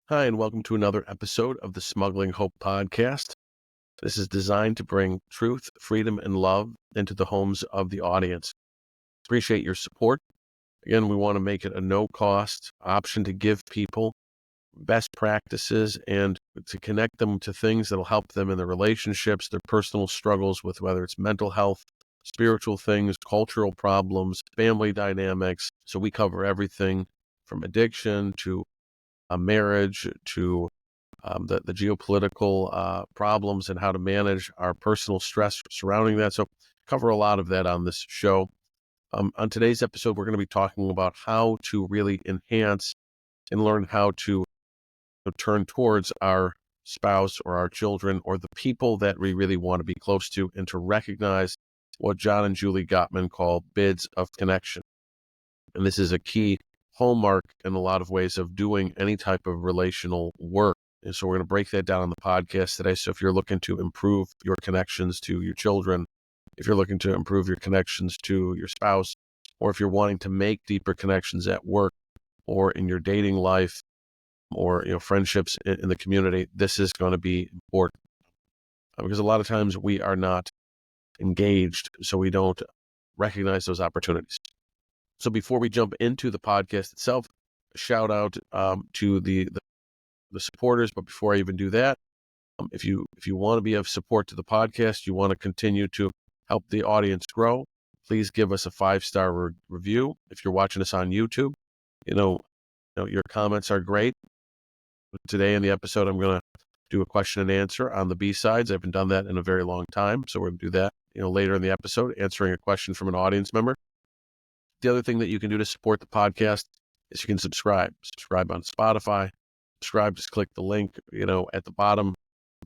Hi, and welcome to another episode of the Smuggling Hope podcast. This is designed to bring truth, freedom, and love into the homes of the audience. Appreciate your support. Again, we want to make it a no-cost option to give people best practices and to connect them to things that'll help them in their relationships, their personal struggles with whether it's mental health, spiritual things, cultural problems, family dynamics. So we cover everything from addiction to a marriage to the geopolitical problems and how to manage our personal stress surrounding that. So cover a lot of that on this show. On today's episode, we're going to be talking about how to really enhance and learn how to turn towards our spouse or our children or the people that we really want to be close to, and to recognize what John and Julie Gottman call bids of connection. And this is a key hallmark in a lot of ways of doing any type of relational work. And so we're going to break that down on the podcast today. So if you're looking to improve your connections to your children, if you're looking to improve your connections to your spouse, or if you're wanting to make deeper connections at work or in your dating life or friendships in the community, this is going to be important. Because a lot of times we are not engaged, so we don't recognize those opportunities. So before we jump into the podcast itself, a shout out to the supporters. But before I even do that, if you want to be of support to the podcast, you want to continue to help the audience grow, please give us a 5-star review. If you're watching us on YouTube, your comments are great. Today in the episode, I'm going to do a question and answer on the B-sides. I haven't done that in a very long time, so we're going to do that later in the episode, answering a question from an audience member. The other thing that you can do to support the podcast is you can subscribe on Spotify, just click the link, at the bottom,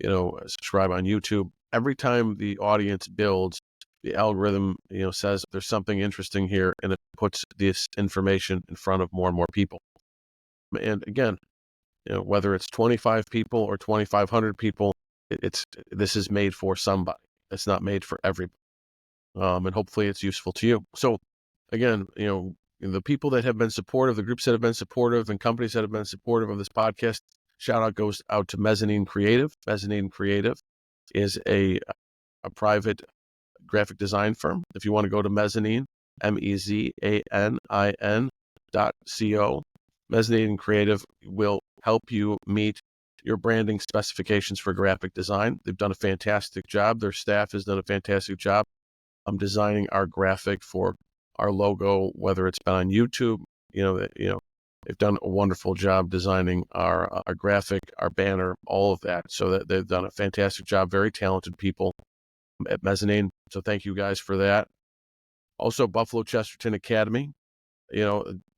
subscribe on YouTube. Every time the audience builds, the algorithm, says there's something interesting here, and it puts this information in front of more and more people. And again, whether it's 25 people or 2,500 people, this is made for somebody. It's not made for everybody. And hopefully it's useful to you. So again, the people that have been supportive, the groups that have been supportive, and companies that have been supportive of this podcast, shout out goes out to Mezzanine Creative. Mezzanine Creative is a private graphic design firm. If you want to go to Mezzanine, MEZANIN.co, Mezzanine Creative will help you meet your branding specifications for graphic design. They've done a fantastic job. Their staff has done a fantastic job. I'm designing our graphic for our logo, whether it's been on YouTube, they've done a wonderful job designing our graphic, our banner, all of that. So that they've done a fantastic job. Very talented people at Mezzanine. So thank you guys for that. Also, Buffalo Chesterton Academy.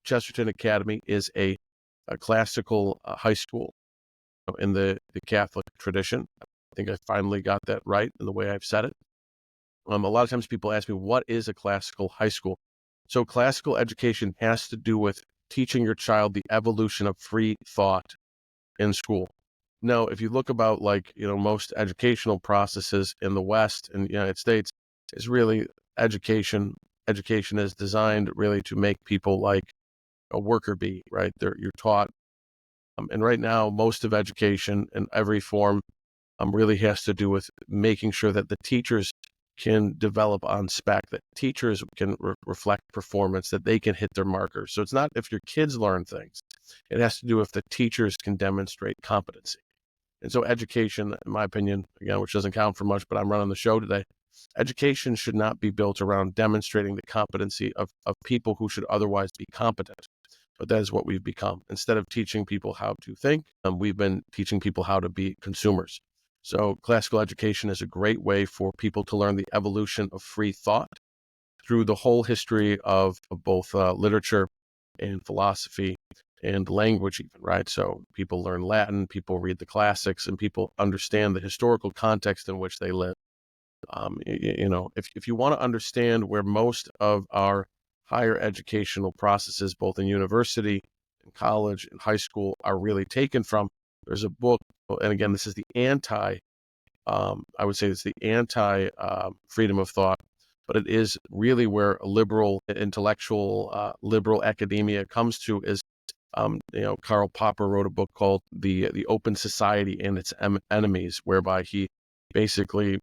Chesterton Academy is a classical high school in the Catholic tradition. I think I finally got that right in the way I've said it. A lot of times people ask me, what is a classical high school? So classical education has to do with teaching your child the evolution of free thought in school. Now, if you look about most educational processes in the West and the United States, is really education. Education is designed really to make people like a worker bee, right? You're taught. And right now, most of education in every form really has to do with making sure that the teachers can develop on spec, that teachers can reflect performance, that they can hit their markers. So it's not if your kids learn things. It has to do if the teachers can demonstrate competency. And so education, in my opinion, again, which doesn't count for much, but I'm running the show today, education should not be built around demonstrating the competency of people who should otherwise be competent. But that is what we've become. Instead of teaching people how to think, we've been teaching people how to be consumers. So classical education is a great way for people to learn the evolution of free thought through the whole history of both literature and philosophy and language even, right? So people learn Latin, people read the classics, and people understand the historical context in which they live. If you want to understand where most of our higher educational processes, both in university and college and high school, are really taken from, there's a book, and again, this is the I would say it's the anti freedom of thought, but it is really where a liberal intellectual, liberal academia comes to, is Karl Popper wrote a book called The Open Society and Its Enemies, whereby he basically,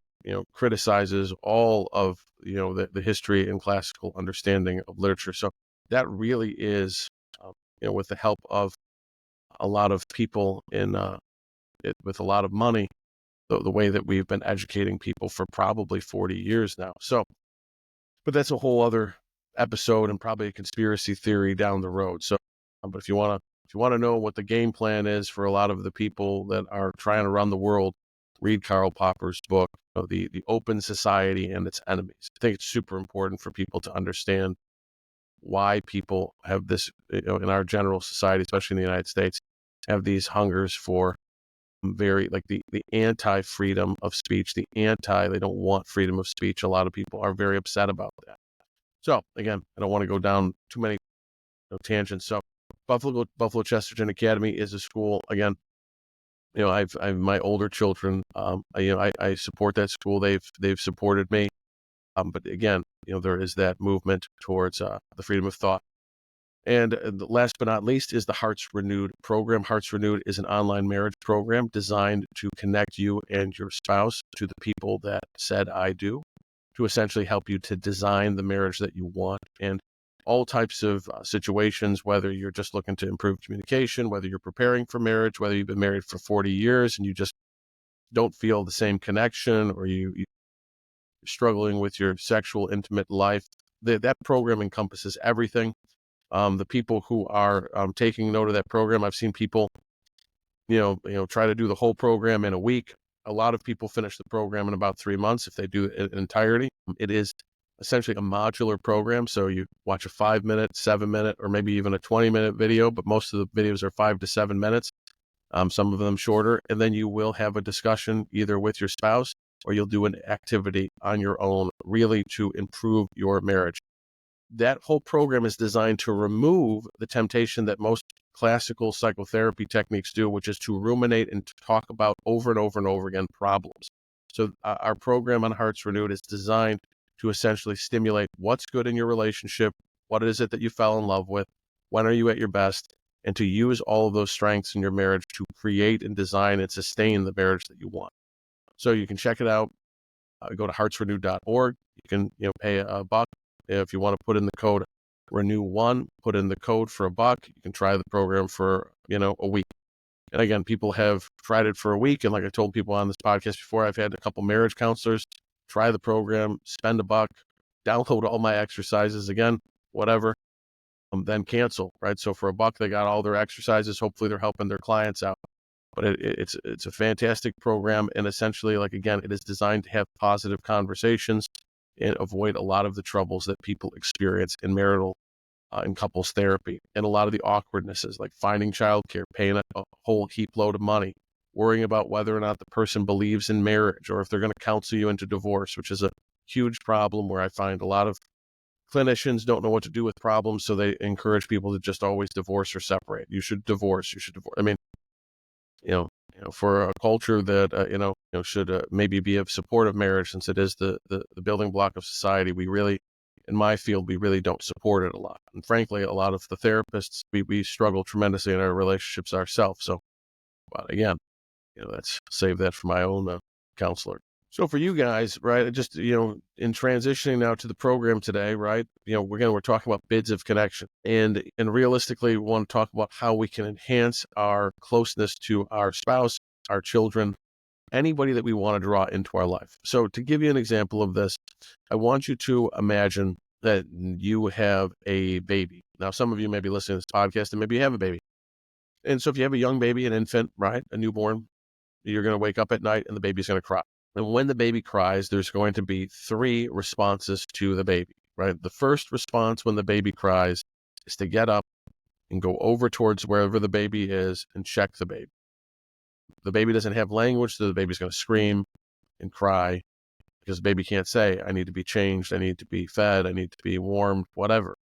criticizes all of, the history and classical understanding of literature. So that really is, with the help of a lot of people with a lot of money, the way that we've been educating people for probably 40 years now. So, but that's a whole other episode and probably a conspiracy theory down the road. So, but if you want to know what the game plan is for a lot of the people that are trying to run the world, read Karl Popper's book, the Open Society and Its Enemies. I think it's super important for people to understand why people have this, in our general society, especially in the United States, have these hungers for very like the anti-freedom of speech, they don't want freedom of speech. A lot of people are very upset about that. So again, I don't want to go down too many tangents. So Buffalo Chesterton Academy is a school. Again, I've my older children. I support that school. They've supported me. But again, there is that movement towards the freedom of thought. And last but not least is the Hearts Renewed program. Hearts Renewed is an online marriage program designed to connect you and your spouse to the people that said I do, to essentially help you to design the marriage that you want, and all types of situations, whether you're just looking to improve communication, whether you're preparing for marriage, whether you've been married for 40 years and you just don't feel the same connection, or you're struggling with your sexual intimate life. That program encompasses everything. The people who are taking note of that program, I've seen people, try to do the whole program in a week. A lot of people finish the program in about 3 months if they do it in entirety. It is essentially a modular program. So you watch a 5-minute, 7-minute, or maybe even a 20-minute video, but most of the videos are 5 to 7 minutes. Some of them shorter. And then you will have a discussion either with your spouse, or you'll do an activity on your own, really to improve your marriage. That whole program is designed to remove the temptation that most classical psychotherapy techniques do, which is to ruminate and to talk about over and over and over again problems. So our program on Hearts Renewed is designed to essentially stimulate what's good in your relationship, what is it that you fell in love with, when are you at your best, and to use all of those strengths in your marriage to create and design and sustain the marriage that you want. So you can check it out. Go to heartsrenewed.org. You can pay $1. If you want to put in the code Renew1, put in the code for $1. You can try the program for a week. And again, people have tried it for a week, and like I told people on this podcast before, I've had a couple marriage counselors try the program, spend $1, download all my exercises again, whatever, then cancel. Right. So for $1, they got all their exercises. Hopefully, they're helping their clients out. But it's a fantastic program, and essentially, like again, it is designed to have positive conversations and avoid a lot of the troubles that people experience in marital and couples therapy, and a lot of the awkwardnesses, like finding childcare, paying a whole heap load of money, worrying about whether or not the person believes in marriage, or if they're going to counsel you into divorce, which is a huge problem where I find a lot of clinicians don't know what to do with problems, so they encourage people to just always divorce or separate. You should divorce. I mean, for a culture that should maybe be of support of marriage, since it is the building block of society, we really, in my field, we really don't support it a lot. And frankly, a lot of the therapists, we struggle tremendously in our relationships ourselves. So, but again, let's save that for my own counselor. So for you guys, right, just, in transitioning now to the program today, right, we're talking about bids of connection, and realistically, we want to talk about how we can enhance our closeness to our spouse, our children, anybody that we want to draw into our life. So to give you an example of this, I want you to imagine that you have a baby. Now, some of you may be listening to this podcast and maybe you have a baby. And so if you have a young baby, an infant, right, a newborn, you're going to wake up at night and the baby's going to cry. And when the baby cries, there's going to be 3 responses to the baby, right? The first response when the baby cries is to get up and go over towards wherever the baby is and check the baby. The baby doesn't have language, so the baby's going to scream and cry because the baby can't say, I need to be changed, I need to be fed, I need to be warmed, whatever.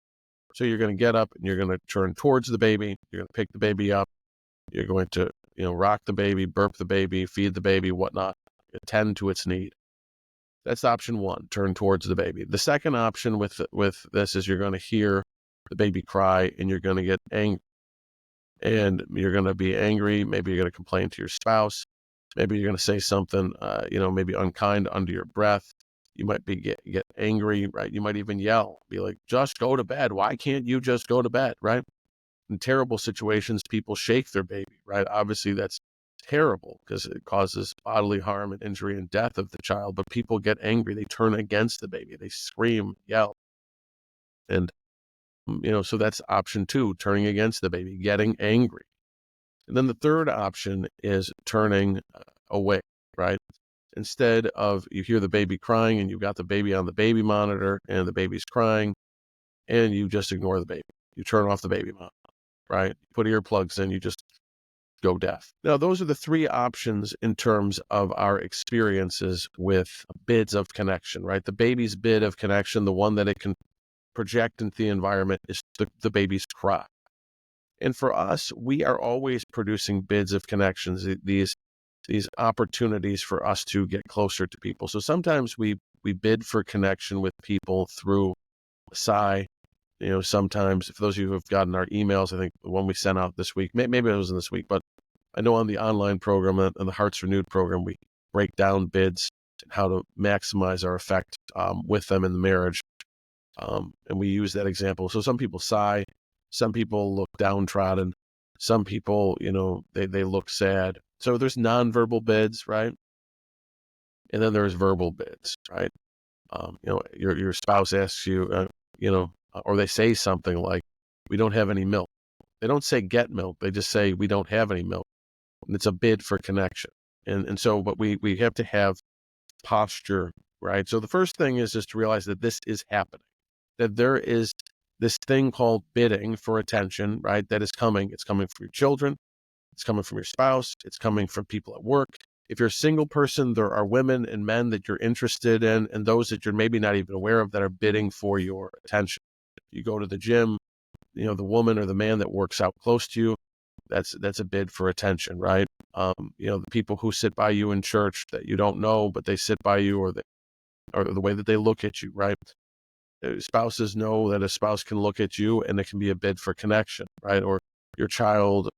So you're going to get up and you're going to turn towards the baby. You're going to pick the baby up. You're going to, rock the baby, burp the baby, feed the baby, whatnot, attend to its need. That's option 1, turn towards the baby. The second option with this is you're going to hear the baby cry and you're going to get angry. and you're going to be angry. Maybe you're going to complain to your spouse. Maybe you're going to say something, maybe unkind under your breath. You might get angry, right? You might even yell, be like, just go to bed. Why can't you just go to bed, right? In terrible situations, people shake their baby, right? Obviously, that's terrible because it causes bodily harm and injury and death of the child. But people get angry. They turn against the baby. They scream, yell. And, so that's option two, turning against the baby, getting angry. And then the third option is turning away, right? Instead of you hear the baby crying and you've got the baby on the baby monitor and the baby's crying and you just ignore the baby. You turn off the baby monitor, right? Put earplugs in, you just go deaf. Now, those are the three options in terms of our experiences with bids of connection, right? The baby's bid of connection, the one that it can project into the environment, is the baby's cry. And for us, we are always producing bids of connections, these opportunities for us to get closer to people. So sometimes we bid for connection with people through a sigh. Sometimes, for those of you who have gotten our emails, I think the one we sent out this week, maybe it wasn't this week, but I know on the online program and the Hearts Renewed program, we break down bids and how to maximize our effect with them in the marriage. And we use that example. So some people sigh, some people look downtrodden, some people, they look sad. So there's nonverbal bids, right? And then there's verbal bids, right? Your spouse asks you, or they say something like, "We don't have any milk." They don't say "get milk." They just say, "We don't have any milk." And it's a bid for connection. And so, but we have to have posture, right? So the first thing is just to realize that this is happening, that there is this thing called bidding for attention, right? That is coming. It's coming from your children. It's coming from your spouse. It's coming from people at work. If you're a single person, there are women and men that you're interested in, and those that you're maybe not even aware of that are bidding for your attention. You go to the gym, the woman or the man that works out close to you, that's a bid for attention, right? The people who sit by you in church that you don't know, but they sit by you, or the way that they look at you, right? Spouses know that a spouse can look at you and it can be a bid for connection, right? Or your child,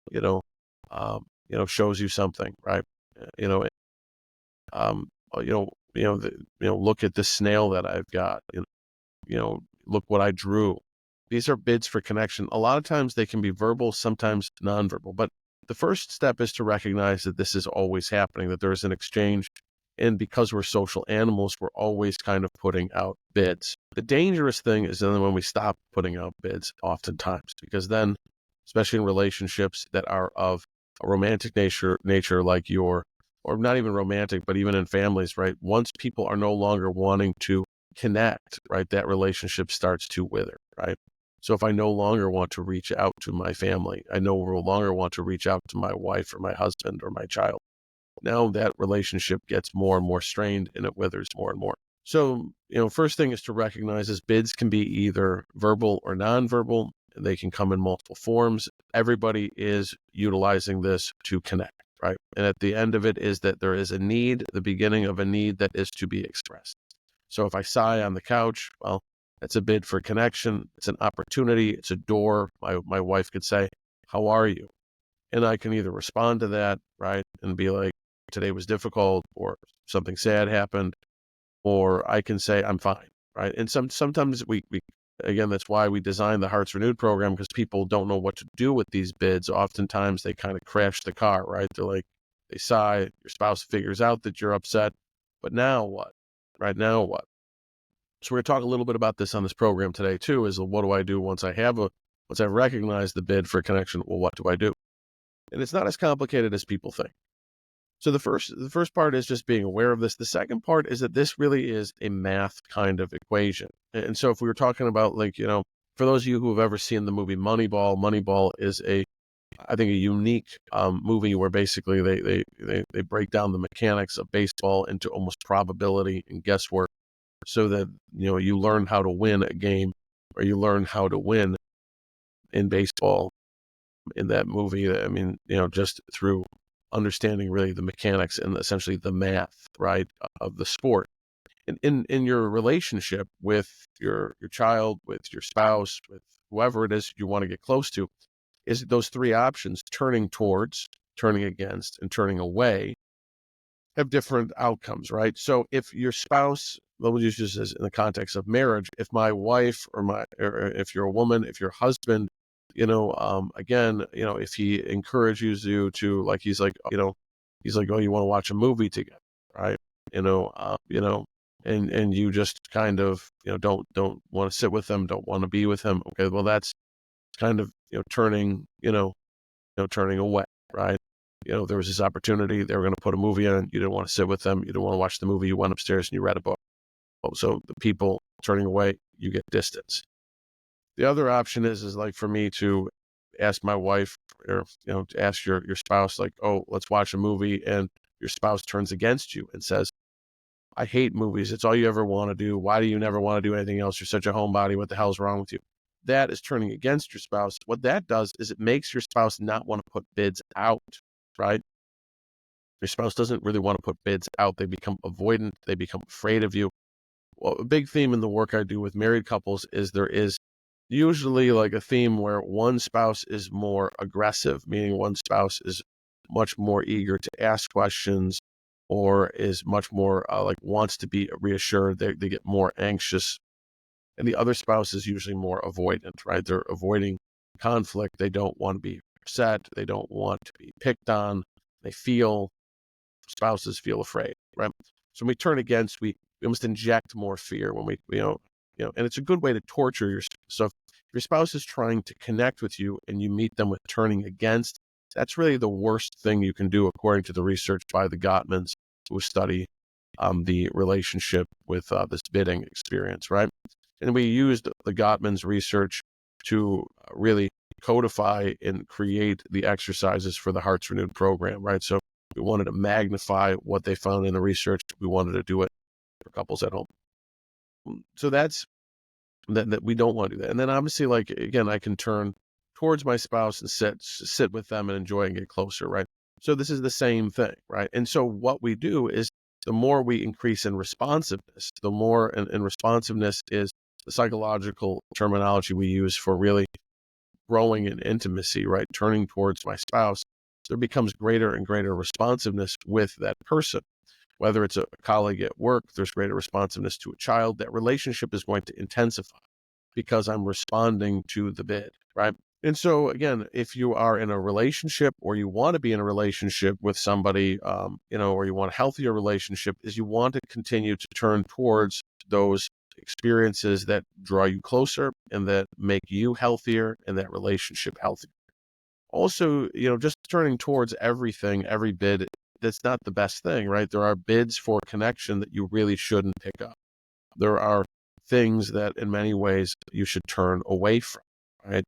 shows you something, right? You know, look at this snail that I've got. Look what I drew. These are bids for connection. A lot of times they can be verbal, sometimes nonverbal. But the first step is to recognize that this is always happening, that there is an exchange. And because we're social animals, we're always kind of putting out bids. The dangerous thing is then when we stop putting out bids, oftentimes, because then, especially in relationships that are of a romantic nature like or not even romantic, but even in families, right? Once people are no longer wanting to connect, right, that relationship starts to wither, right? So if I no longer want to reach out to my family, I no longer want to reach out to my wife or my husband or my child, now that relationship gets more and more strained and it withers more and more. So, first thing is to recognize is bids can be either verbal or nonverbal. They can come in multiple forms. Everybody is utilizing this to connect, right? And at the end of it is that there is a need, the beginning of a need that is to be expressed. So if I sigh on the couch, well, that's a bid for connection. It's an opportunity. It's a door. My wife could say, "How are you?" And I can either respond to that, right, and be like, "Today was difficult," or "Something sad happened," or I can say, "I'm fine," right? And sometimes we again, that's why we designed the Hearts Renewed program, because people don't know what to do with these bids. Oftentimes they kind of crash the car, right? They're like, they sigh, your spouse figures out that you're upset, but now what? Right now what? So we're going to talk a little bit about this on this program today too, is what do I do once I've recognized the bid for connection? Well, what do I do? And it's not as complicated as people think. So the first part is just being aware of this. The second part is that this really is a math kind of equation. And so if we were talking about, like, for those of you who have ever seen the movie Moneyball is I think a unique movie where basically they break down the mechanics of baseball into almost probability and guesswork, so that you learn how to win a game, or you learn how to win in baseball in that movie. I mean, just through understanding really the mechanics and essentially the math, right, of the sport. In your relationship with your child, with your spouse, with whoever it is you want to get close to, is those three options, turning towards, turning against, and turning away, have different outcomes, right? So if your spouse, well, we'll use this as in the context of marriage, if my wife or if you're a woman, if your husband, again, if he encourages you to, like, he's like, oh, you want to watch a movie together, right? And you just kind of, don't want to sit with them, don't want to be with him. Okay, well, that's kind of, turning away, right? There was this opportunity, they were going to put a movie on, you didn't want to sit with them, you didn't want to watch the movie, you went upstairs and you read a book. So the people turning away, you get distance. The other option is like for me to ask my wife, or, to ask your spouse, like, oh, let's watch a movie, and your spouse turns against you and says, I hate movies. It's all you ever want to do. Why do you never want to do anything else? You're such a homebody. What the hell's wrong with you? That is turning against your spouse. What that does is it makes your spouse not want to put bids out, right? Your spouse doesn't really want to put bids out. They become avoidant. They become afraid of you. Well, a big theme in the work I do with married couples is there is usually like a theme where one spouse is more aggressive, meaning one spouse is much more eager to ask questions, or is much more like wants to be reassured. They get more anxious. And the other spouse is usually more avoidant, right? They're avoiding conflict. They don't want to be upset. They don't want to be picked on. Spouses feel afraid, right? So when we turn against, we must inject more fear when and it's a good way to torture your spouse. So if your spouse is trying to connect with you and you meet them with turning against, that's really the worst thing you can do, according to the research by the Gottmans, who study the relationship with this bidding experience, right? And we used the Gottmans research to really codify and create the exercises for the Hearts Renewed program, right? So we wanted to magnify what they found in the research. We wanted to do it for couples at home. So that's that we don't want to do that. And then obviously, like, again, I can turn towards my spouse and sit with them and enjoy and get closer, right? So this is the same thing, right? And so what we do is the more we increase in responsiveness, the more, and responsiveness is the psychological terminology we use for really growing in intimacy, right? Turning towards my spouse, there becomes greater and greater responsiveness with that person. Whether it's a colleague at work, there's greater responsiveness to a child. That relationship is going to intensify because I'm responding to the bid, right? And so again, if you are in a relationship, or you want to be in a relationship with somebody, or you want a healthier relationship, is you want to continue to turn towards those experiences that draw you closer and that make you healthier and that relationship healthier. Also, just turning towards everything, every bid, that's not the best thing, right? There are bids for connection that you really shouldn't pick up. There are things that in many ways you should turn away from, right?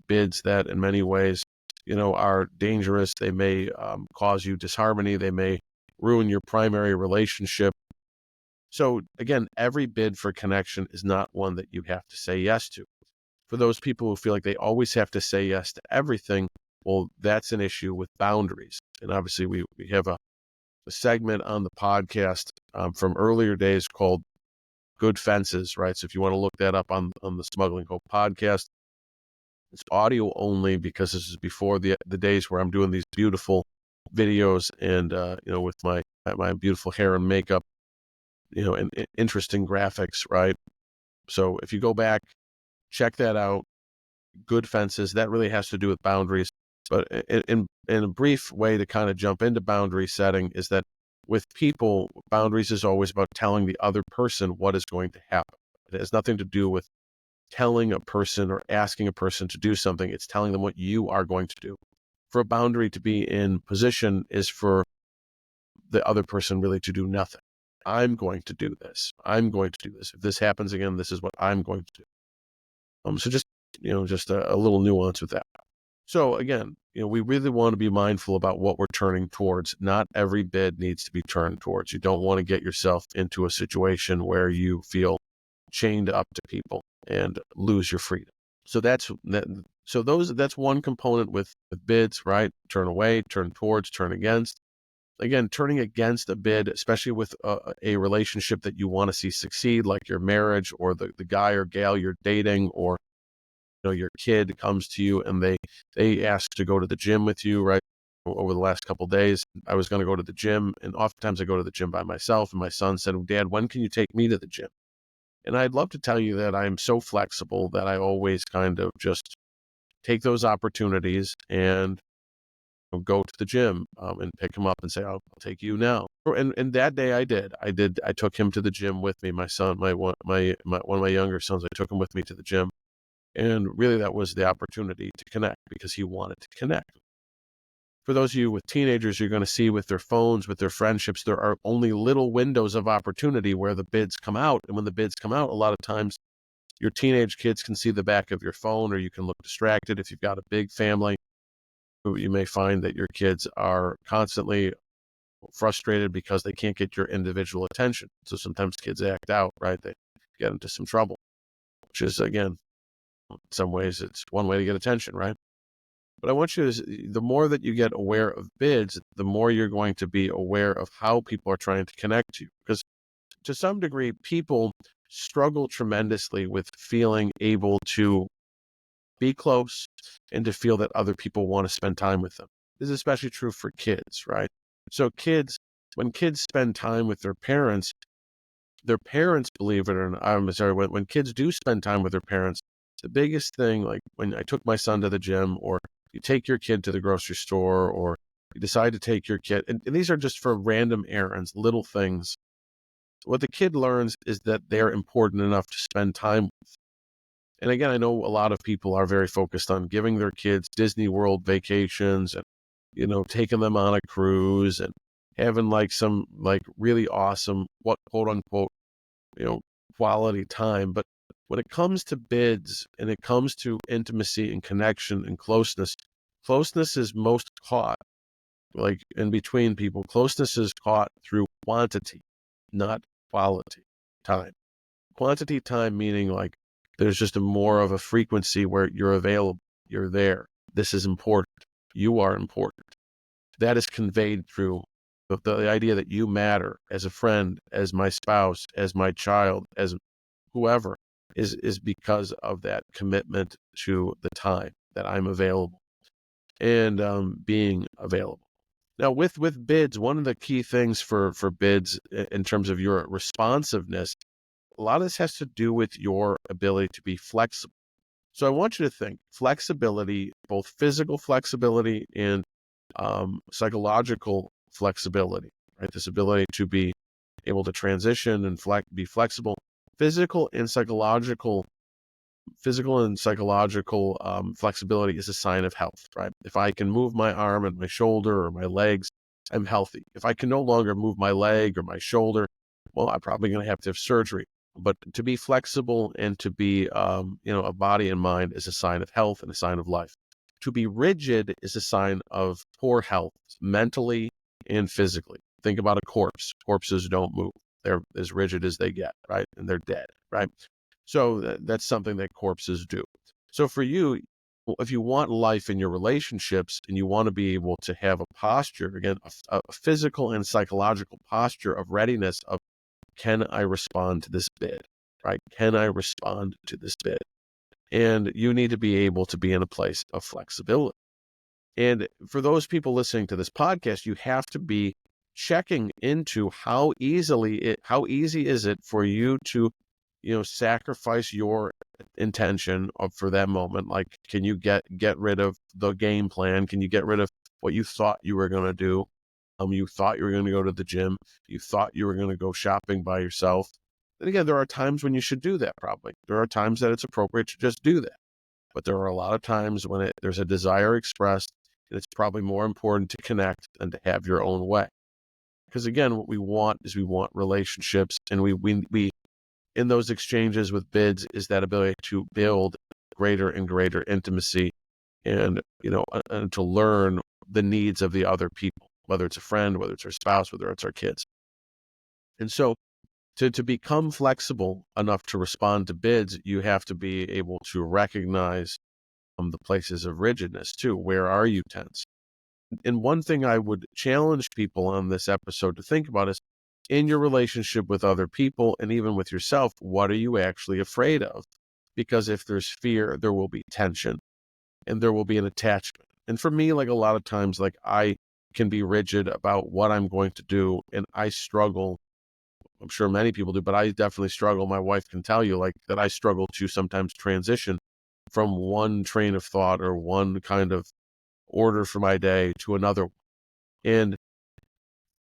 Bids that in many ways, are dangerous. They may cause you disharmony. They may ruin your primary relationship. So again, every bid for connection is not one that you have to say yes to. For those people who feel like they always have to say yes to everything, well, that's an issue with boundaries. And obviously we have a segment on the podcast from earlier days called Good Fences, right? So if you want to look that up on the Smuggling Hope podcast, it's audio only because this is before the days where I'm doing these beautiful videos and, with my beautiful hair and makeup, and interesting graphics, right? So if you go back, check that out. Good Fences, that really has to do with boundaries. But in a brief way to kind of jump into boundary setting is that with people, boundaries is always about telling the other person what is going to happen. It has nothing to do with telling a person or asking a person to do something. It's telling them what you are going to do. For a boundary to be in position is for the other person really to do nothing. I'm going to do this. I'm going to do this. If this happens again, this is what I'm going to do. So just, just a little nuance with that. So again, we really want to be mindful about what we're turning towards. Not every bid needs to be turned towards. You don't want to get yourself into a situation where you feel chained up to people and lose your freedom. So that's one component with bids, right? Turn away, turn towards, turn against. Again, turning against a bid, especially with a relationship that you want to see succeed, like your marriage or the guy or gal you're dating, or your kid comes to you and they ask to go to the gym with you, right? Over the last couple of days, I was going to go to the gym, and oftentimes I go to the gym by myself. And my son said, "Dad, when can you take me to the gym?" And I'd love to tell you that I'm so flexible that I always kind of just take those opportunities and go to the gym and pick him up and say, "I'll take you now." And that day I did. I took him to the gym with me. My son, one of my younger sons, I took him with me to the gym. And really that was the opportunity to connect because he wanted to connect. For those of you with teenagers, you're going to see with their phones, with their friendships, there are only little windows of opportunity where the bids come out. And when the bids come out, a lot of times your teenage kids can see the back of your phone, or you can look distracted. If you've got a big family, you may find that your kids are constantly frustrated because they can't get your individual attention. So sometimes kids act out, right? They get into some trouble, which is, again, in some ways, it's one way to get attention, right? But I want you to, the more that you get aware of bids, the more you're going to be aware of how people are trying to connect to you. Because to some degree, people struggle tremendously with feeling able to be close and to feel that other people want to spend time with them. This is especially true for kids, right? So when kids spend time with their parents, believe it or not, I'm sorry, when kids do spend time with their parents, the biggest thing, like when I took my son to the gym, or you take your kid to the grocery store, or you decide to take your kid, and these are just for random errands, little things. What the kid learns is that they're important enough to spend time with. And again, I know a lot of people are very focused on giving their kids Disney World vacations and, taking them on a cruise and having like some like really awesome, what quote unquote, you know, quality time. But when it comes to bids and it comes to intimacy and connection and closeness is most caught like in between people. Closeness is caught through quantity, not quality time. Quantity time meaning like there's just a more of a frequency where you're available, you're there. This is important. You are important. That is conveyed through the idea that you matter as a friend, as my spouse, as my child, as whoever is because of that commitment to the time that I'm available and being available. Now, with bids, one of the key things for bids in terms of your responsiveness, a lot of this has to do with your ability to be flexible. So I want you to think flexibility, both physical flexibility and psychological flexibility, right? This ability to be able to transition and be flexible. Physical and psychological flexibility is a sign of health, right? If I can move my arm and my shoulder or my legs, I'm healthy. If I can no longer move my leg or my shoulder, well, I'm probably going to have surgery. But to be flexible and to be, a body and mind is a sign of health and a sign of life. To be rigid is a sign of poor health, mentally and physically. Think about a corpse. Corpses don't move. They're as rigid as they get, right? And they're dead, right? So that's something that corpses do. So for you, if you want life in your relationships and you want to be able to have a posture, again, a physical and psychological posture of readiness of, can I respond to this bid, right? Can I respond to this bid? And you need to be able to be in a place of flexibility. And for those people listening to this podcast, you have to be checking into how easy is it for you to, sacrifice your intention for that moment. Like, can you get rid of the game plan? Can you get rid of what you thought you were going to do? You thought you were going to go to the gym. You thought you were going to go shopping by yourself. And again, there are times when you should do that. Probably there are times that it's appropriate to just do that. But there are a lot of times when there's a desire expressed, and it's probably more important to connect than to have your own way. Because again, what we want is relationships, and we in those exchanges with bids is that ability to build greater and greater intimacy, and and to learn the needs of the other people, whether it's a friend, whether it's our spouse, whether it's our kids. And so to become flexible enough to respond to bids, you have to be able to recognize the places of rigidness too. Where are you tense? And one thing I would challenge people on this episode to think about is, in your relationship with other people and even with yourself, what are you actually afraid of? because if there's fear, there will be tension and there will be an attachment. And for me, like a lot of times, like I can be rigid about what I'm going to do, and I struggle. I'm sure many people do, but I definitely struggle. My wife can tell you like that I struggle to sometimes transition from one train of thought or one kind of order for my day to another. And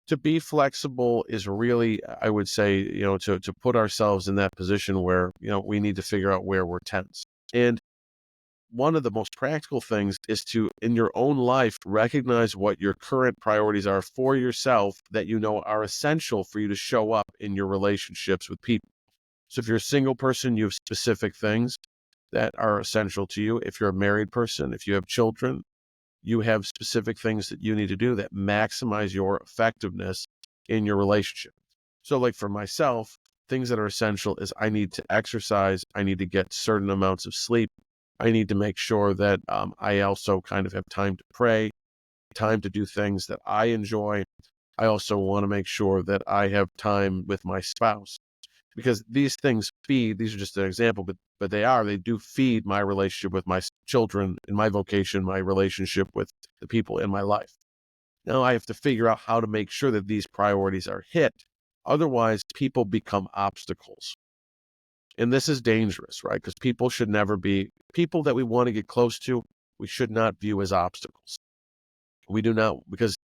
to be flexible is really, I would say, to put ourselves in that position where, we need to figure out where we're tense. And one of the most practical things is to, in your own life, recognize what your current priorities are for yourself that you know are essential for you to show up in your relationships with people. So if you're a single person, you have specific things that are essential to you. If you're a married person, if you have children, you have specific things that you need to do that maximize your effectiveness in your relationship. So like for myself, things that are essential is I need to exercise. I need to get certain amounts of sleep. I need to make sure that I also kind of have time to pray, time to do things that I enjoy. I also want to make sure that I have time with my spouse because these things feed, these are just an example, but they do feed my relationship with my children, in my vocation, my relationship with the people in my life. Now I have to figure out how to make sure that these priorities are hit. Otherwise, people become obstacles. And this is dangerous, right? Because people should never be people that we want to get close to, we should not view as obstacles. We do not, because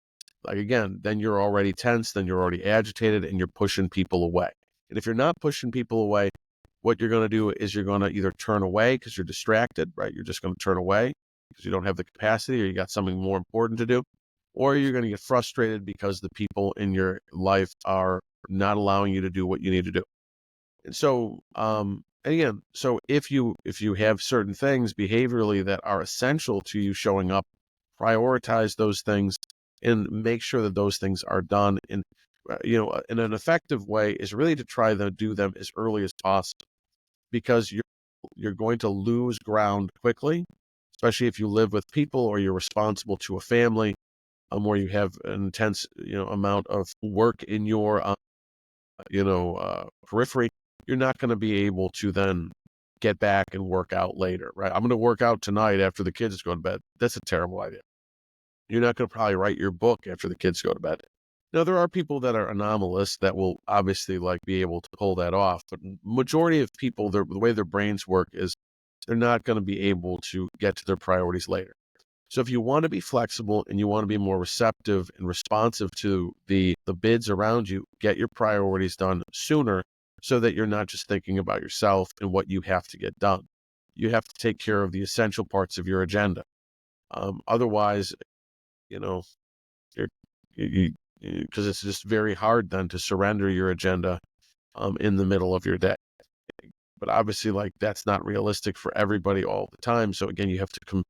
like again, then you're already tense, then you're already agitated, and you're pushing people away. And if you're not pushing people away, what you're going to do is you're going to either turn away because you're distracted, right? You're just going to turn away because you don't have the capacity or you got something more important to do, or you're going to get frustrated because the people in your life are not allowing you to do what you need to do. And so, and again, so if you have certain things behaviorally that are essential to you showing up, prioritize those things and make sure that those things are done in an effective way is really to try to do them as early as possible because you're going to lose ground quickly, especially if you live with people or you're responsible to a family where you have an intense amount of work in your periphery. You're not going to be able to then get back and work out later, right? I'm going to work out tonight after the kids go to bed. That's a terrible idea. You're not going to probably write your book after the kids go to bed. Now, there are people that are anomalous that will obviously be able to pull that off, but majority of people, the way their brains work is they're not going to be able to get to their priorities later. So if you want to be flexible and you want to be more receptive and responsive to the bids around you, get your priorities done sooner so that you're not just thinking about yourself and what you have to get done. You have to take care of the essential parts of your agenda. Otherwise, you're, because it's just very hard then to surrender your agenda in the middle of your day. But obviously, that's not realistic for everybody all the time. So again, you have to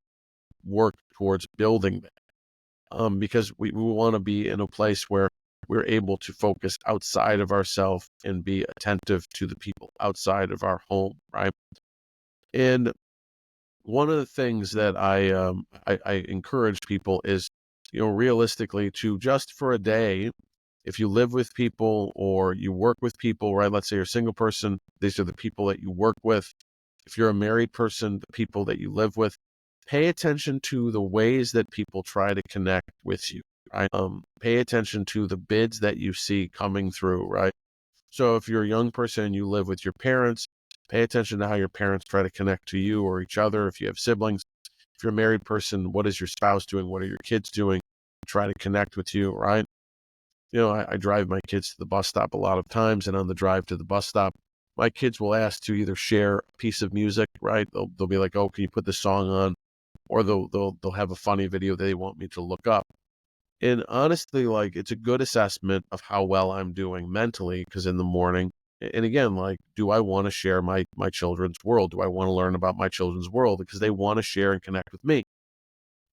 work towards building that because we want to be in a place where we're able to focus outside of ourselves and be attentive to the people outside of our home, right? And one of the things that I encourage people is, realistically to just for a day, if you live with people or you work with people, right? Let's say you're a single person, these are the people that you work with. If you're a married person, the people that you live with, pay attention to the ways that people try to connect with you, right? Pay attention to the bids that you see coming through, right? So if you're a young person and you live with your parents, pay attention to how your parents try to connect to you or each other. If you have siblings, if you're a married person, what is your spouse doing? What are your kids doing? Try to connect with you, right? I drive my kids to the bus stop a lot of times, and on the drive to the bus stop, my kids will ask to either share a piece of music, right? They'll be like, "Oh, can you put this song on?" Or they'll have a funny video they want me to look up. And honestly, it's a good assessment of how well I'm doing mentally, because in the morning, and again, do I want to share my children's world? Do I want to learn about my children's world? Because they want to share and connect with me.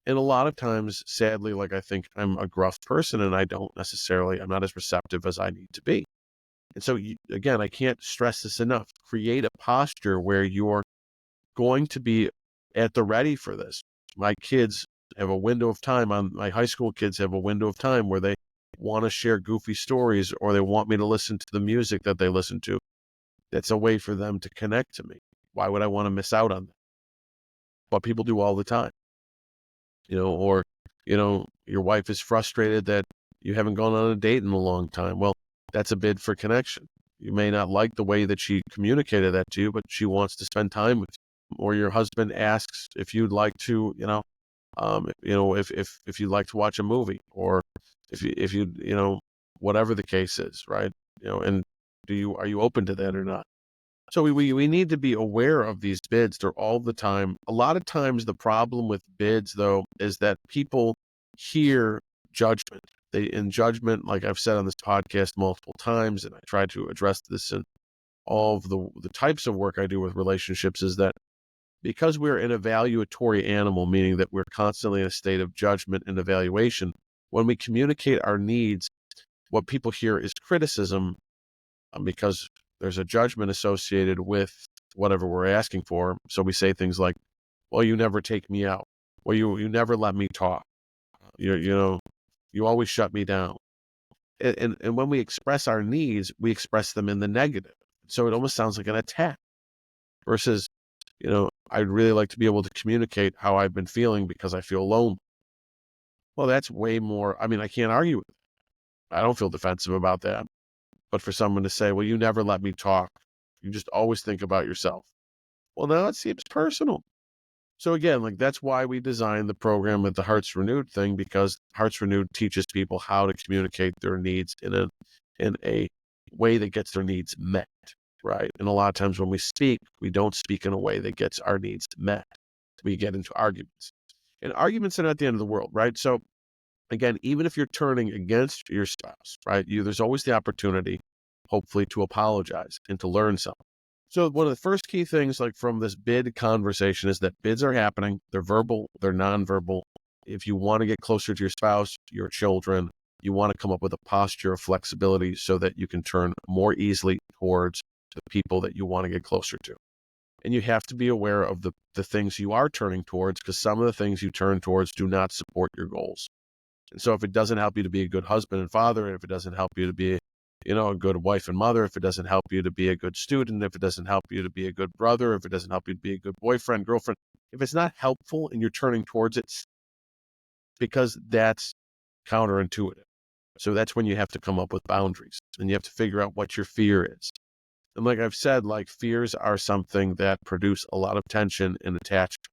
And a lot of times, sadly, I think I'm a gruff person and I'm not as receptive as I need to be. And so, again, I can't stress this enough. Create a posture where you're going to be at the ready for this. My kids have a window of time my high school kids have a window of time where they want to share goofy stories or they want me to listen to the music that they listen to. That's a way for them to connect to me. Why would I want to miss out on that? But people do all the time, or, your wife is frustrated that you haven't gone on a date in a long time. Well, that's a bid for connection. You may not like the way that she communicated that to you, but she wants to spend time with you. Or your husband asks if you'd like to, if you'd like to watch a movie, or if you, whatever the case is, right? And are you open to that or not? So we need to be aware of these bids. They're all the time. A lot of times the problem with bids, though, is that people hear judgment. In judgment, like I've said on this podcast multiple times, and I try to address this in all of the types of work I do with relationships, is that because we're an evaluatory animal, meaning that we're constantly in a state of judgment and evaluation, when we communicate our needs, what people hear is criticism, because there's a judgment associated with whatever we're asking for. So we say things like, well, you never take me out. Well, you never let me talk. You always shut me down. And when we express our needs, we express them in the negative. So it almost sounds like an attack versus, I'd really like to be able to communicate how I've been feeling because I feel lonely. Well, that's way more. I mean, I can't argue with it. I don't feel defensive about that. But for someone to say, well, you never let me talk, you just always think about yourself. Well, now it seems personal. So again, like that's why we designed the program with the Hearts Renewed thing, because Hearts Renewed teaches people how to communicate their needs in a way that gets their needs met, right? And a lot of times when we speak, we don't speak in a way that gets our needs met. We get into arguments. And arguments are not the end of the world, right? So again, even if you're turning against your spouse, right, there's always the opportunity, hopefully, to apologize and to learn something. So one of the first key things, like from this bid conversation, is that bids are happening. They're verbal, they're nonverbal. If you want to get closer to your spouse, your children, you want to come up with a posture of flexibility so that you can turn more easily towards the people that you want to get closer to. And you have to be aware of the things you are turning towards, because some of the things you turn towards do not support your goals. And so if it doesn't help you to be a good husband and father, and if it doesn't help you to be, a good wife and mother, if it doesn't help you to be a good student, if it doesn't help you to be a good brother, if it doesn't help you to be a good boyfriend, girlfriend, if it's not helpful and you're turning towards it, because that's counterintuitive. So that's when you have to come up with boundaries, and you have to figure out what your fear is. And like I've said, like fears are something that produce a lot of tension and attachment.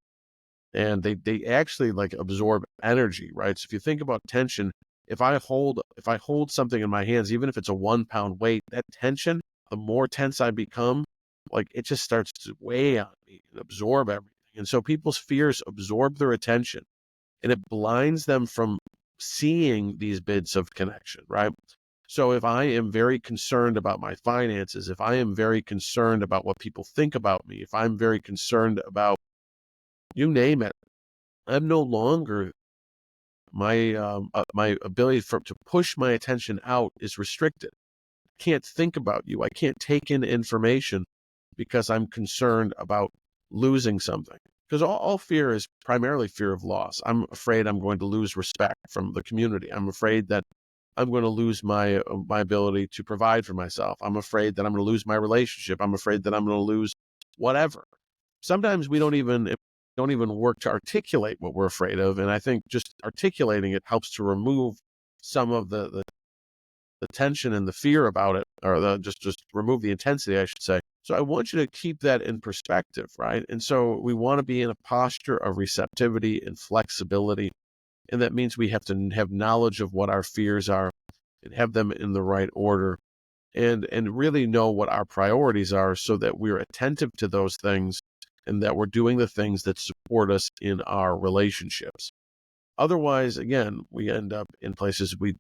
And they actually like absorb energy, right? So if you think about tension, if I hold something in my hands, even if it's a 1 pound weight, that tension, the more tense I become, like it just starts to weigh on me and absorb everything. And so people's fears absorb their attention, and it blinds them from seeing these bits of connection, right? So if I am very concerned about my finances, if I am very concerned about what people think about me, if I'm very concerned about, you name it, I'm no longer, my ability to push my attention out is restricted. I can't think about you. I can't take in information because I'm concerned about losing something. Because all fear is primarily fear of loss. I'm afraid I'm going to lose respect from the community. I'm afraid that I'm going to lose my ability to provide for myself. I'm afraid that I'm going to lose my relationship. I'm afraid that I'm going to lose whatever. Sometimes we don't even work to articulate what we're afraid of, and I think just articulating it helps to remove some of the tension and the fear about it, or just remove the intensity, I should say. So I want you to keep that in perspective, right? And so we want to be in a posture of receptivity and flexibility. And that means we have to have knowledge of what our fears are and have them in the right order, and really know what our priorities are, so that we're attentive to those things and that we're doing the things that support us in our relationships. Otherwise, again, we end up in places we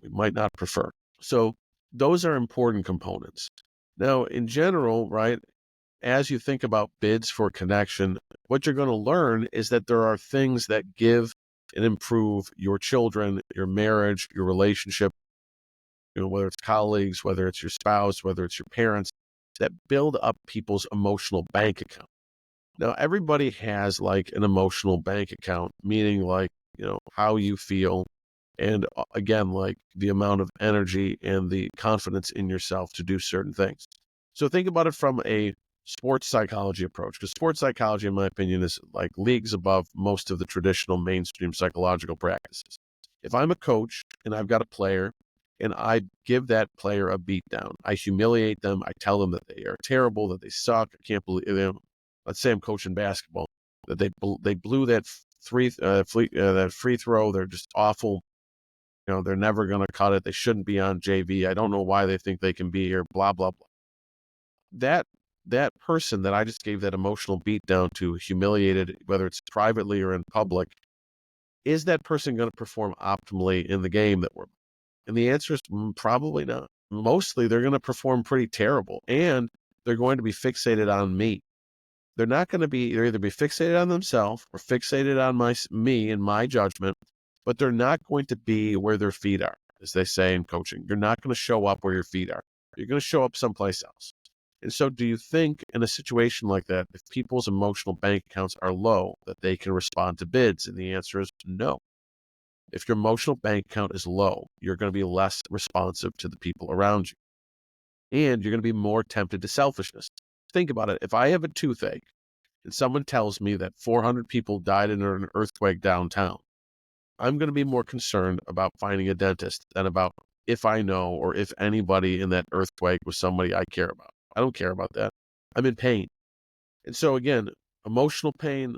might not prefer. So those are important components. Now, in general, right, as you think about bids for connection, what you're going to learn is that there are things that give and improve your children, your marriage, your relationship, whether it's colleagues, whether it's your spouse, whether it's your parents, that build up people's emotional bank account. Now, everybody has like an emotional bank account, meaning like, how you feel. And again, like the amount of energy and the confidence in yourself to do certain things. So think about it from a sports psychology approach, because sports psychology, in my opinion, is like leagues above most of the traditional mainstream psychological practices. If I'm a coach and I've got a player and I give that player a beat down, I humiliate them, I tell them that they are terrible, that they suck, I can't believe them. Let's say I'm coaching basketball, that they blew that that free throw, they're just awful. They're never going to cut it. They shouldn't be on JV. I don't know why they think they can be here, blah, blah, blah. That person that I just gave that emotional beat down to, humiliated, whether it's privately or in public, is that person going to perform optimally in the game that we're? And the answer is probably not. Mostly they're going to perform pretty terrible, and they're going to be fixated on me. They're not going to be, they're either be fixated on themselves or fixated on me and my judgment, but they're not going to be where their feet are, as they say in coaching. You're not going to show up where your feet are. You're going to show up someplace else. And so do you think in a situation like that, if people's emotional bank accounts are low, that they can respond to bids? And the answer is no. If your emotional bank account is low, you're going to be less responsive to the people around you. And you're going to be more tempted to selfishness. Think about it. If I have a toothache and someone tells me that 400 people died in an earthquake downtown, I'm going to be more concerned about finding a dentist than about if I know or if anybody in that earthquake was somebody I care about. I don't care about that. I'm in pain. And so again, emotional pain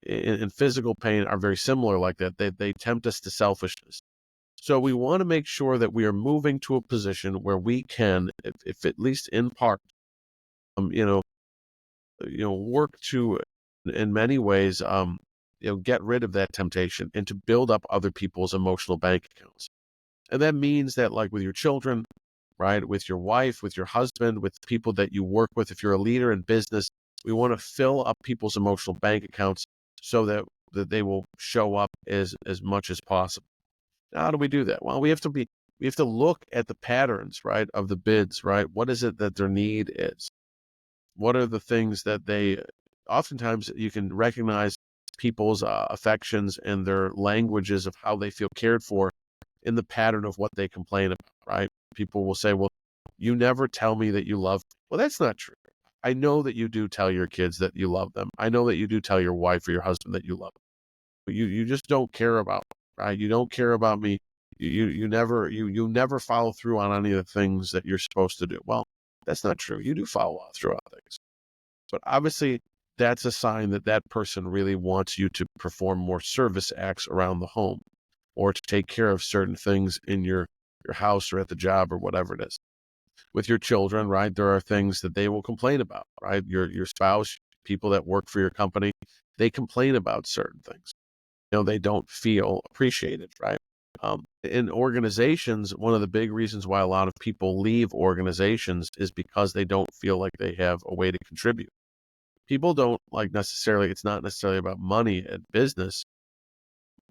and physical pain are very similar like that. They tempt us to selfishness. So we want to make sure that we are moving to a position where we can, if at least in part, um, you know, work to, in many ways, get rid of that temptation and to build up other people's emotional bank accounts. And that means that, like with your children, right, with your wife, with your husband, with people that you work with, if you're a leader in business, we want to fill up people's emotional bank accounts so that they will show up as much as possible. How do we do that? Well, we have to look at the patterns, right, of the bids, right? What is it that their need is? What are the things that oftentimes you can recognize people's affections and their languages of how they feel cared for in the pattern of what they complain about, right? People will say, well, you never tell me that you love me. Well, that's not true. I know that you do tell your kids that you love them. I know that you do tell your wife or your husband that you love them. But you just don't care about me, right? You don't care about me. You never follow through on any of the things that you're supposed to do. Well, that's not true. You do follow through on things. But obviously, that's a sign that that person really wants you to perform more service acts around the home or to take care of certain things in your house or at the job or whatever it is. With your children, right, there are things that they will complain about, right? Your spouse, people that work for your company, they complain about certain things. They don't feel appreciated, right? In organizations, one of the big reasons why a lot of people leave organizations is because they don't feel like they have a way to contribute. People don't it's not necessarily about money at business.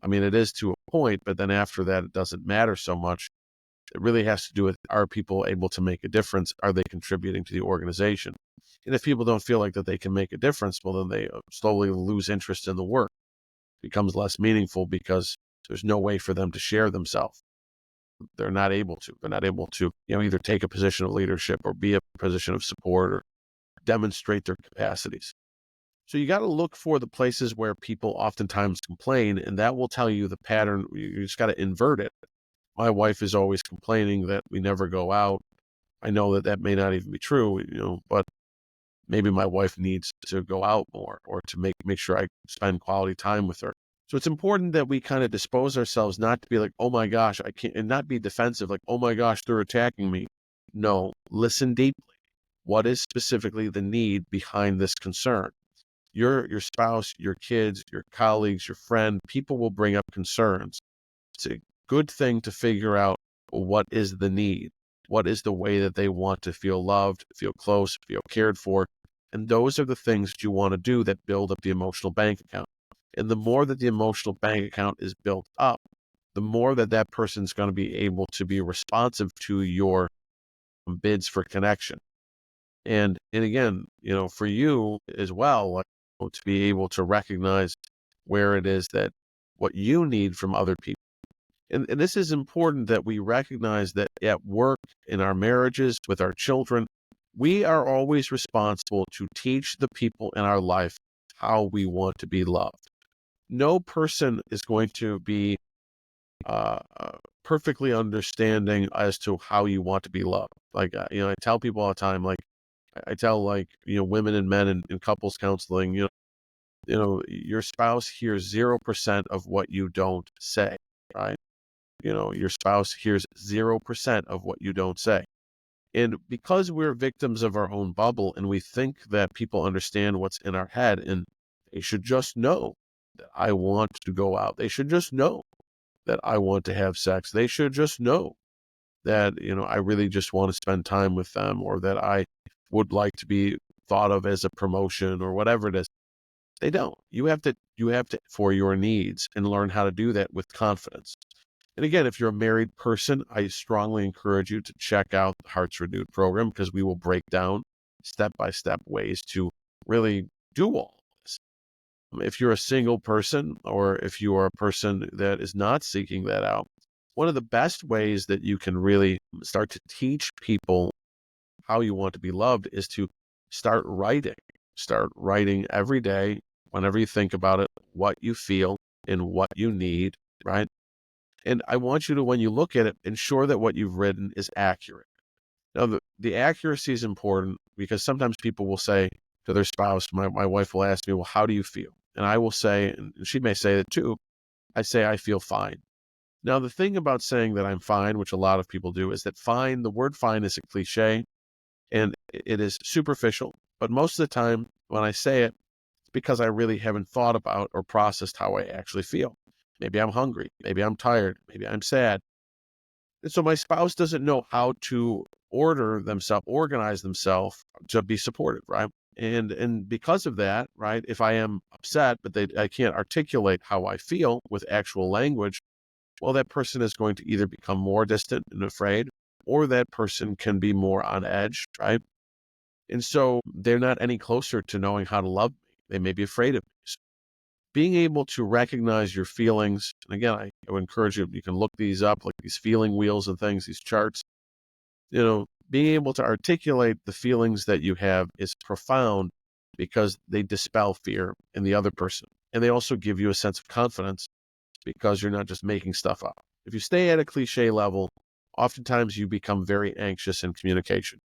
I mean, it is to a point, but then after that, it doesn't matter so much. It really has to do with, are people able to make a difference? Are they contributing to the organization? And if people don't feel like that they can make a difference, well, then they slowly lose interest in the work. It becomes less meaningful because there's no way for them to share themselves. They're not able to. They're not able to, either take a position of leadership or be a position of support or demonstrate their capacities. So you got to look for the places where people oftentimes complain, and that will tell you the pattern. You just got to invert it. My wife is always complaining that we never go out. I know that may not even be true, but maybe my wife needs to go out more or to make sure I spend quality time with her. So it's important that we kind of dispose ourselves not to be like, oh my gosh, I can't, and not be defensive, like, oh my gosh, they're attacking me. No, listen deeply. What is specifically the need behind this concern? Your spouse, your kids, your colleagues, your friend, people will bring up concerns. It's a good thing to figure out what is the need. What is the way that they want to feel loved, feel close, feel cared for? And those are the things that you want to do that build up the emotional bank account. And the more that the emotional bank account is built up, the more that that person's going to be able to be responsive to your bids for connection. And again, for you as well, to be able to recognize where it is that what you need from other people. And this is important that we recognize that at work, in our marriages, with our children, We are always responsible to teach the people in our life how we want to be loved. No person is going to be uh, uh, perfectly understanding as to how you want to be loved. Like, I tell people all the time, like, I tell, like, women and men in couples counseling, your spouse hears 0% of what you don't say, right? Your spouse hears 0% of what you don't say. And because we're victims of our own bubble and we think that people understand what's in our head and they should just know that I want to go out. They should just know that I want to have sex. They should just know that, I really just want to spend time with them, or that I would like to be thought of as a promotion, or whatever it is. They don't. You have to for your needs, and learn how to do that with confidence. And again, if you're a married person, I strongly encourage you to check out the Hearts Renewed program, because we will break down step-by-step ways to really do all this. If you're a single person, or if you are a person that is not seeking that out, one of the best ways that you can really start to teach people how you want to be loved is to start writing. Start writing every day, whenever you think about it, what you feel and what you need, right? And I want you to, when you look at it, ensure that what you've written is accurate. Now, the accuracy is important, because sometimes people will say to their spouse, my wife will ask me, well, how do you feel? And I will say, and she may say it too, I say, I feel fine. Now, the thing about saying that I'm fine, which a lot of people do, is that fine, the word fine is a cliche, and it is superficial. But most of the time when I say it, it's because I really haven't thought about or processed how I actually feel. Maybe I'm hungry. Maybe I'm tired. Maybe I'm sad. And so my spouse doesn't know how to organize themselves to be supported, right? And because of that, right, if I am upset, but I can't articulate how I feel with actual language, well, that person is going to either become more distant and afraid, or that person can be more on edge, right? And so they're not any closer to knowing how to love me. They may be afraid of me. So being able to recognize your feelings, and again, I would encourage you, you can look these up, like these feeling wheels and things, these charts. Being able to articulate the feelings that you have is profound, because they dispel fear in the other person. And they also give you a sense of confidence, because you're not just making stuff up. If you stay at a cliche level, oftentimes you become very anxious in communication.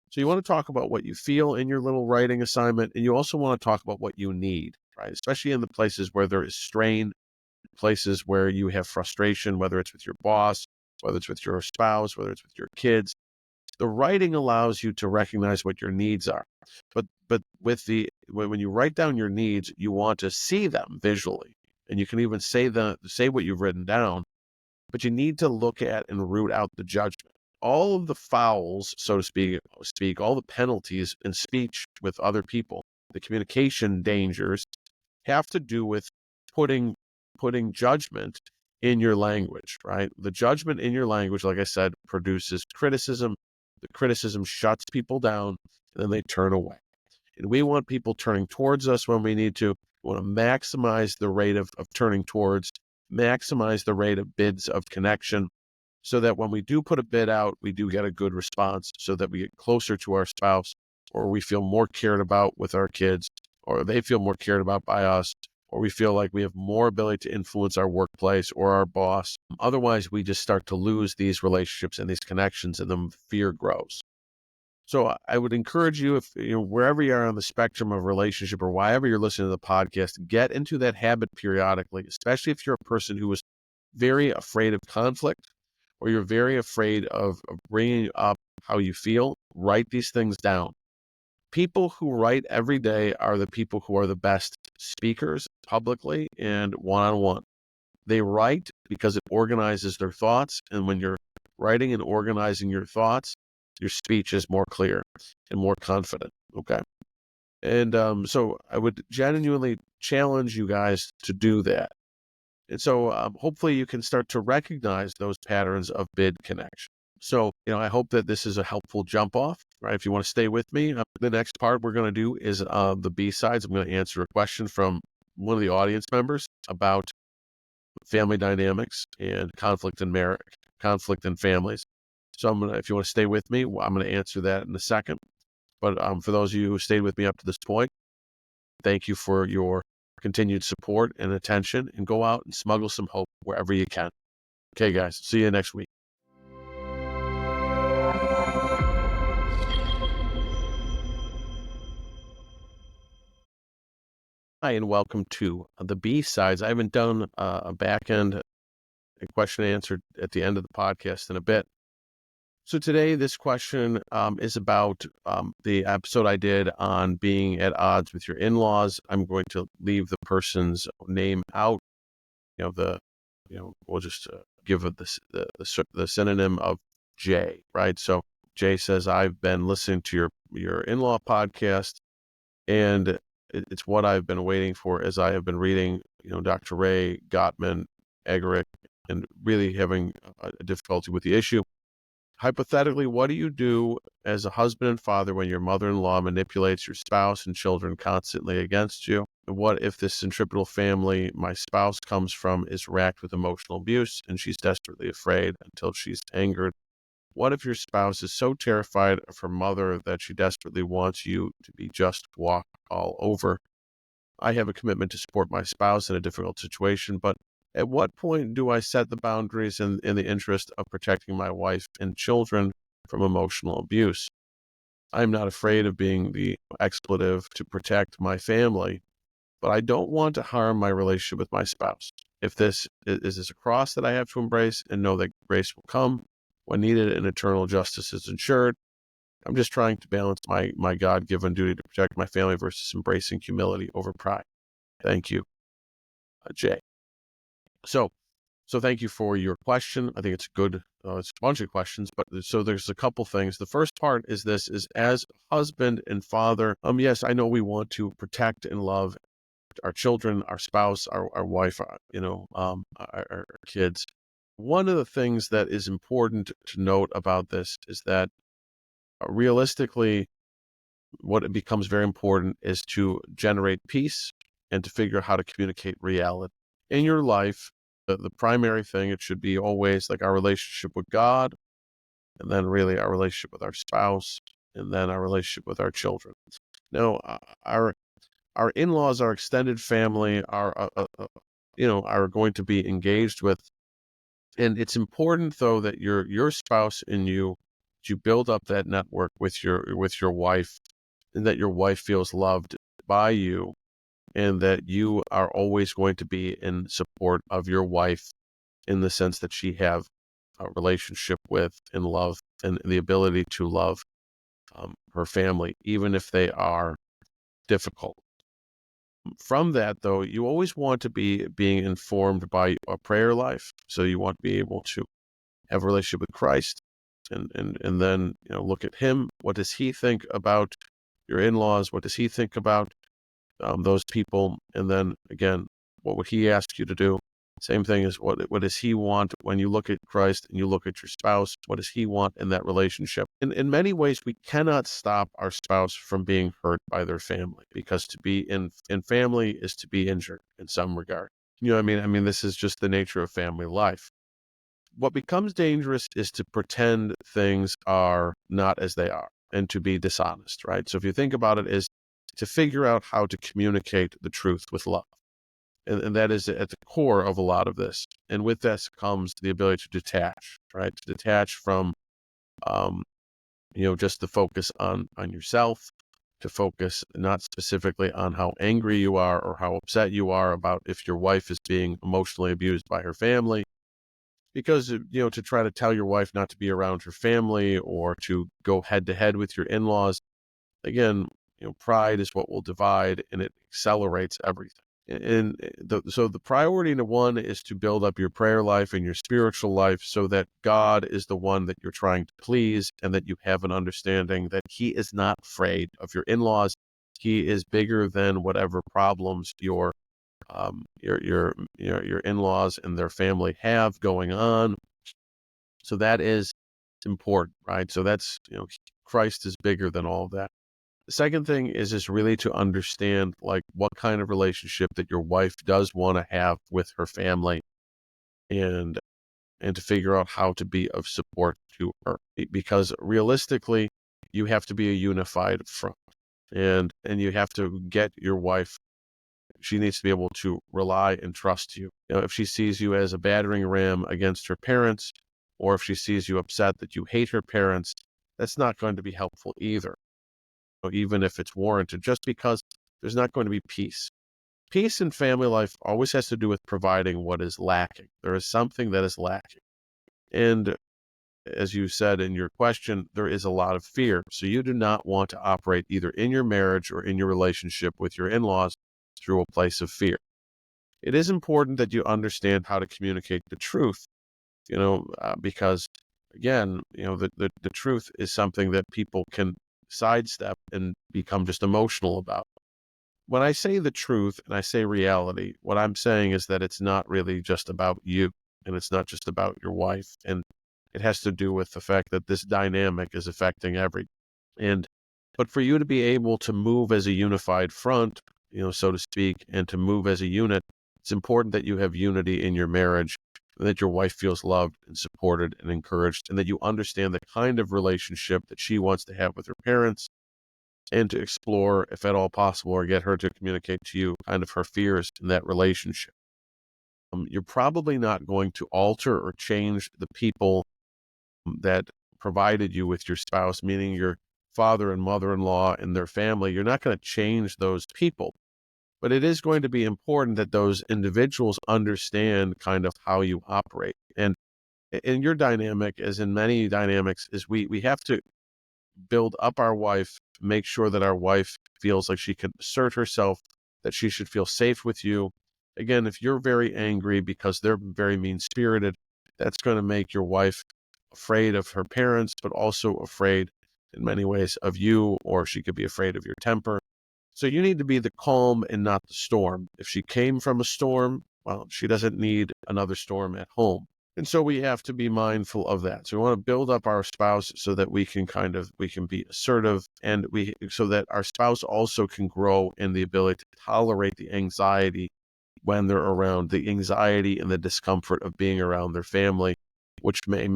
So you want to talk about what you feel in your little writing assignment, and you also want to talk about what you need, right? Especially in the places where there is strain, places where you have frustration, whether it's with your boss, whether it's with your spouse, whether it's with your kids. The writing allows you to recognize what your needs are. But when you write down your needs, you want to see them visually. And you can even say what you've written down, but you need to look at and root out the judgment. All of the fouls, so to speak, all the penalties in speech with other people, the communication dangers, have to do with putting putting judgment in your language, right? The judgment in your language, like I said, produces criticism. The criticism shuts people down, and then they turn away. And we want people turning towards us when we need to. We want to maximize the rate of turning towards, maximize the rate of bids of connection, so that when we do put a bid out, we do get a good response, so that we get closer to our spouse, or we feel more cared about with our kids, or they feel more cared about by us, or we feel like we have more ability to influence our workplace or our boss. Otherwise, we just start to lose these relationships and these connections, and then fear grows. So I would encourage you, if wherever you are on the spectrum of relationship, or wherever you're listening to the podcast, get into that habit periodically, especially if you're a person who is very afraid of conflict, or you're very afraid of bringing up how you feel. Write these things down. People who write every day are the people who are the best speakers publicly and one-on-one. They write because it organizes their thoughts. And when you're writing and organizing your thoughts, your speech is more clear and more confident. Okay. And so I would genuinely challenge you guys to do that. And so hopefully you can start to recognize those patterns of bid connection. So, I hope that this is a helpful jump off, right? If you want to stay with me, the next part we're going to do is the B-sides. I'm going to answer a question from one of the audience members about family dynamics and conflict in marriage, conflict in families. So if you want to stay with me, I'm going to answer that in a second. But for those of you who stayed with me up to this point, thank you for your continued support and attention, and go out and smuggle some hope wherever you can. Okay, guys, see you next week. Hi, and welcome to the B-sides. I haven't done a back end question and answer at the end of the podcast in a bit. So today, this question is about the episode I did on being at odds with your in-laws. I'm going to leave the person's name out. We'll just give it the synonym of Jay, right? So Jay says, I've been listening to your in-law podcast, and it's what I've been waiting for as I have been reading, Dr. Ray, Gottman, Eggerichs, and really having a difficulty with the issue. Hypothetically, what do you do as a husband and father when your mother-in-law manipulates your spouse and children constantly against you? And what if this centripetal family my spouse comes from is racked with emotional abuse and she's desperately afraid until she's angered? What if your spouse is so terrified of her mother that she desperately wants you to be just walk all over? I have a commitment to support my spouse in a difficult situation, but at what point do I set the boundaries in the interest of protecting my wife and children from emotional abuse? I'm not afraid of being the expletive to protect my family, but I don't want to harm my relationship with my spouse. If this is a cross that I have to embrace and know that grace will come when needed and eternal justice is ensured, I'm just trying to balance my God-given duty to protect my family versus embracing humility over pride. Thank you, Jay. So thank you for your question. I think it's good. It's a bunch of questions, but so there's a couple things. The first part is as husband and father. Yes, I know we want to protect and love our children, our spouse, our wife, our kids. One of the things that is important to note about this is that realistically, what it becomes very important is to generate peace and to figure out how to communicate reality in your life. The primary thing, it should be always like our relationship with God, and then really our relationship with our spouse, and then our relationship with our children. Now, our in-laws, our extended family, are going to be engaged with, and it's important though that your spouse and you build up that network with your wife, and that your wife feels loved by you, and that you are always going to be in support of your wife in the sense that she have a relationship with and love and the ability to love her family, even if they are difficult. From that, though, you always want to be being informed by a prayer life. So you want to be able to have a relationship with Christ, and then look at him. What does he think about your in-laws? What does he think about those people? And then again, what would he ask you to do? Same thing as what does he want when you look at Christ and you look at your spouse? What does he want in that relationship? In many ways, we cannot stop our spouse from being hurt by their family, because to be in family is to be injured in some regard. I mean, this is just the nature of family life. What becomes dangerous is to pretend things are not as they are and to be dishonest, right? So if you think about it, is to figure out how to communicate the truth with love. And that is at the core of a lot of this. And with this comes the ability to detach, right? To detach from, just the focus on yourself, to focus not specifically on how angry you are or how upset you are about if your wife is being emotionally abused by her family. Because, to try to tell your wife not to be around her family or to go head to head with your in-laws, again, pride is what will divide, and it accelerates everything. And so the priority to one is to build up your prayer life and your spiritual life so that God is the one that you're trying to please, and that you have an understanding that he is not afraid of your in-laws. He is bigger than whatever problems your in-laws and their family have going on. So that is important, right? So that's, Christ is bigger than all of that. The second thing is really to understand like what kind of relationship that your wife does want to have with her family, and to figure out how to be of support to her. Because realistically, you have to be a unified front. And you have to get your wife, she needs to be able to rely and trust you. If she sees you as a battering ram against her parents, or if she sees you upset that you hate her parents, that's not going to be helpful either. Even if it's warranted, just because there's not going to be peace. Peace in family life always has to do with providing what is lacking. There is something that is lacking. And as you said in your question, there is a lot of fear. So you do not want to operate either in your marriage or in your relationship with your in-laws through a place of fear. It is important that you understand how to communicate the truth, because again, the truth is something that people can sidestep and become just emotional about. When I say the truth and I say reality, what I'm saying is that it's not really just about you, and it's not just about your wife. And it has to do with the fact that this dynamic is affecting everyone. But for you to be able to move as a unified front, so to speak, and to move as a unit, it's important that you have unity in your marriage, and that your wife feels loved and supported and encouraged, and that you understand the kind of relationship that she wants to have with her parents, and to explore, if at all possible, or get her to communicate to you kind of her fears in that relationship. You're probably not going to alter or change the people that provided you with your spouse, meaning your father and mother-in-law and their family. You're not going to change those people, but it is going to be important that those individuals understand kind of how you operate. And in your dynamic, as in many dynamics, is we have to build up our wife, make sure that our wife feels like she can assert herself, that she should feel safe with you. Again, if you're very angry because they're very mean-spirited, that's going to make your wife afraid of her parents, but also afraid in many ways of you, or she could be afraid of your temper. So you need to be the calm and not the storm. If she came from a storm, well, she doesn't need another storm at home. And so we have to be mindful of that. So we want to build up our spouse so that we can be assertive, and so that our spouse also can grow in the ability to tolerate the anxiety when they're around, the anxiety and the discomfort of being around their family, which may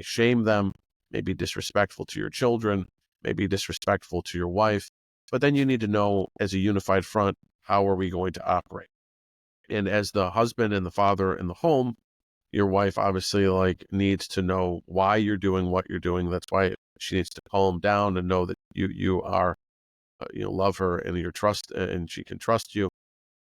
shame them, may be disrespectful to your children, may be disrespectful to your wife. But then you need to know, as a unified front, how are we going to operate? And as the husband and the father in the home, your wife obviously needs to know why you're doing what you're doing. That's why she needs to calm down and know that you are, love her and you trust, and she can trust you.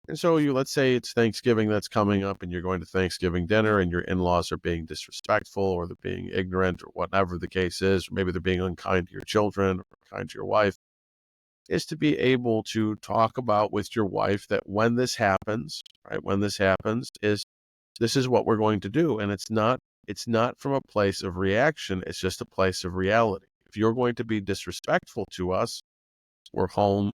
And so let's say it's Thanksgiving that's coming up, and you're going to Thanksgiving dinner, and your in-laws are being disrespectful, or they're being ignorant, or whatever the case is, or maybe they're being unkind to your children or kind to your wife, is to be able to talk about with your wife that when this happens, right, this is what we're going to do. And it's not from a place of reaction. It's just a place of reality. If you're going to be disrespectful to us, we're home,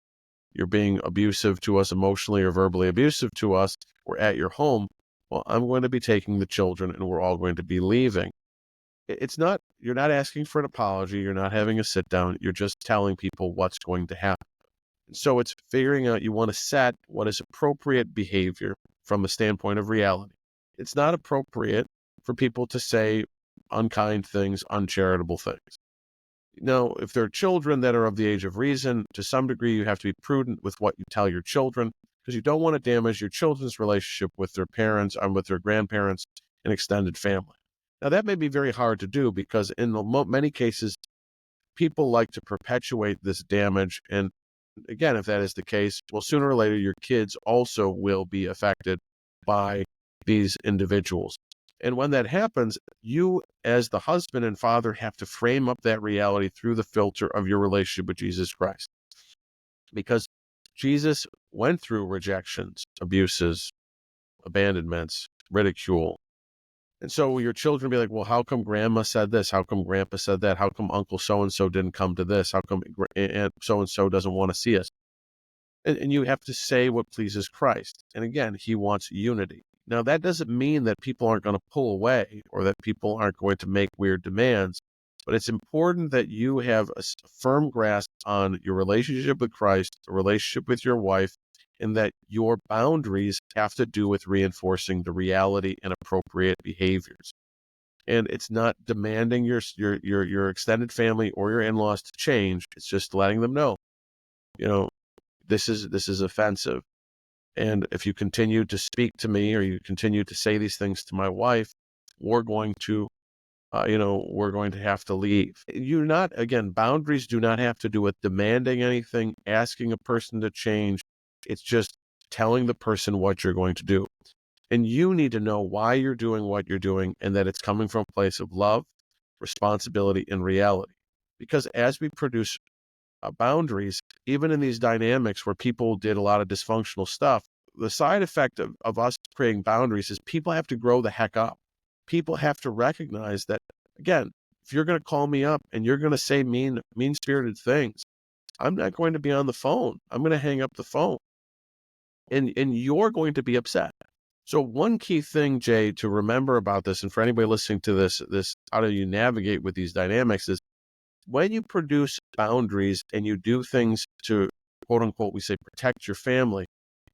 you're being abusive to us, emotionally or verbally abusive to us, we're at your home, well, I'm going to be taking the children and we're all going to be leaving. You're not asking for an apology. You're not having a sit down. You're just telling people what's going to happen. So it's figuring out, you want to set what is appropriate behavior from the standpoint of reality. It's not appropriate for people to say unkind things, uncharitable things. Now, if there are children that are of the age of reason, to some degree, you have to be prudent with what you tell your children, because you don't want to damage your children's relationship with their parents and with their grandparents and extended family. Now, that may be very hard to do, because in many cases, people like to perpetuate this damage. And again, if that is the case, well, sooner or later, your kids also will be affected by these individuals. And when that happens, you, as the husband and father, have to frame up that reality through the filter of your relationship with Jesus Christ. Because Jesus went through rejections, abuses, abandonments, ridicule. And so your children be like, well, how come grandma said this? How come grandpa said that? How come uncle so-and-so didn't come to this? How come aunt so-and-so doesn't want to see us? And you have to say what pleases Christ. And again, he wants unity. Now, that doesn't mean that people aren't going to pull away, or that people aren't going to make weird demands, but it's important that you have a firm grasp on your relationship with Christ, the relationship with your wife, and that your boundaries have to do with reinforcing the reality and appropriate behaviors. And it's not demanding your extended family or your in-laws to change. It's just letting them know, you know, this is offensive. And if you continue to speak to me or you continue to say these things to my wife, we're going to, we're going to have to leave. Again, boundaries do not have to do with demanding anything, asking a person to change. It's just telling the person what you're going to do. And you need to know why you're doing what you're doing and that it's coming from a place of love, responsibility, and reality. Because as we produce boundaries, even in these dynamics where people did a lot of dysfunctional stuff, the side effect of us creating boundaries is people have to grow the heck up. People have to recognize that, again, if you're going to call me up and you're going to say mean-spirited things, I'm not going to be on the phone. I'm going to hang up the phone. And you're going to be upset. So one key thing, Jay, to remember about this, and for anybody listening to this, how do you navigate with these dynamics, is when you produce boundaries and you do things to, quote unquote, we say protect your family,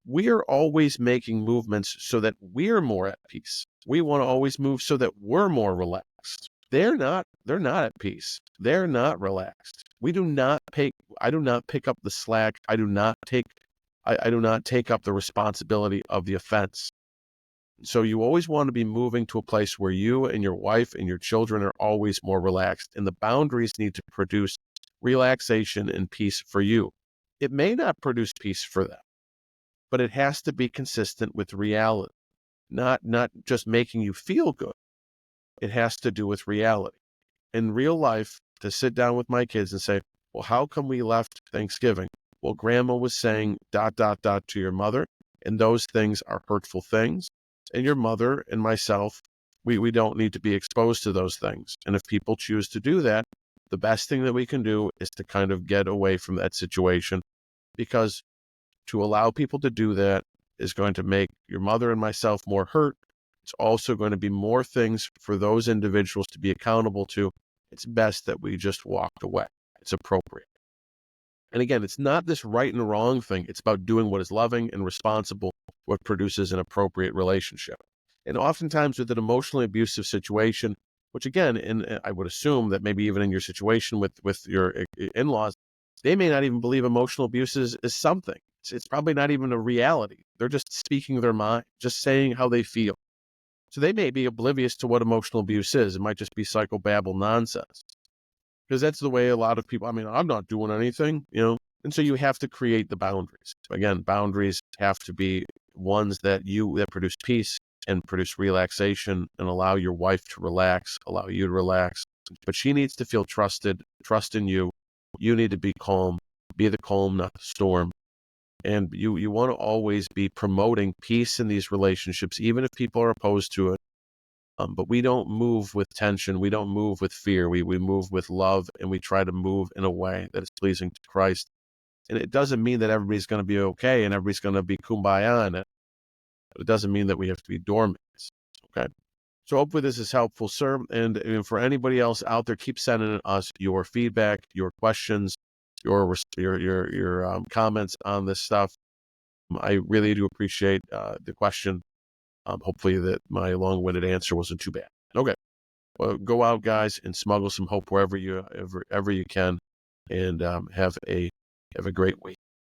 we are always making movements so that we're more at peace. We want to always move so that we're more relaxed. They're not at peace. They're not relaxed. I do not pick up the slack. I do not take up the responsibility of the offense. So you always want to be moving to a place where you and your wife and your children are always more relaxed, and the boundaries need to produce relaxation and peace for you. It may not produce peace for them, but it has to be consistent with reality, not just making you feel good. It has to do with reality. In real life, to sit down with my kids and say, well, how come we left Thanksgiving? Well, grandma was saying ... to your mother, and those things are hurtful things. And your mother and myself, we don't need to be exposed to those things. And if people choose to do that, the best thing that we can do is to kind of get away from that situation, because to allow people to do that is going to make your mother and myself more hurt. It's also going to be more things for those individuals to be accountable to. It's best that we just walked away. It's appropriate. And again, it's not this right and wrong thing. It's about doing what is loving and responsible, what produces an appropriate relationship. And oftentimes with an emotionally abusive situation, which again, and I would assume that maybe even in your situation with your in-laws, they may not even believe emotional abuse is something. It's probably not even a reality. They're just speaking their mind, just saying how they feel. So they may be oblivious to what emotional abuse is. It might just be psychobabble nonsense. Because that's the way a lot of people, I'm not doing anything, and so you have to create the boundaries. Again, boundaries have to be ones that produce peace and produce relaxation and allow your wife to relax, allow you to relax. But she needs to feel trusted, trust in you. You need to be calm, be the calm, not the storm. And you want to always be promoting peace in these relationships, even if people are opposed to it. But we don't move with tension. We don't move with fear. We move with love, and we try to move in a way that is pleasing to Christ. And it doesn't mean that everybody's going to be okay and everybody's going to be kumbaya in it. But it doesn't mean that we have to be doormats. Okay. So hopefully this is helpful, sir. And for anybody else out there, keep sending us your feedback, your questions, your comments on this stuff. I really do appreciate the question. Hopefully that my long-winded answer wasn't too bad. Okay. Well, go out, guys, and smuggle some hope wherever you can, and have a great week.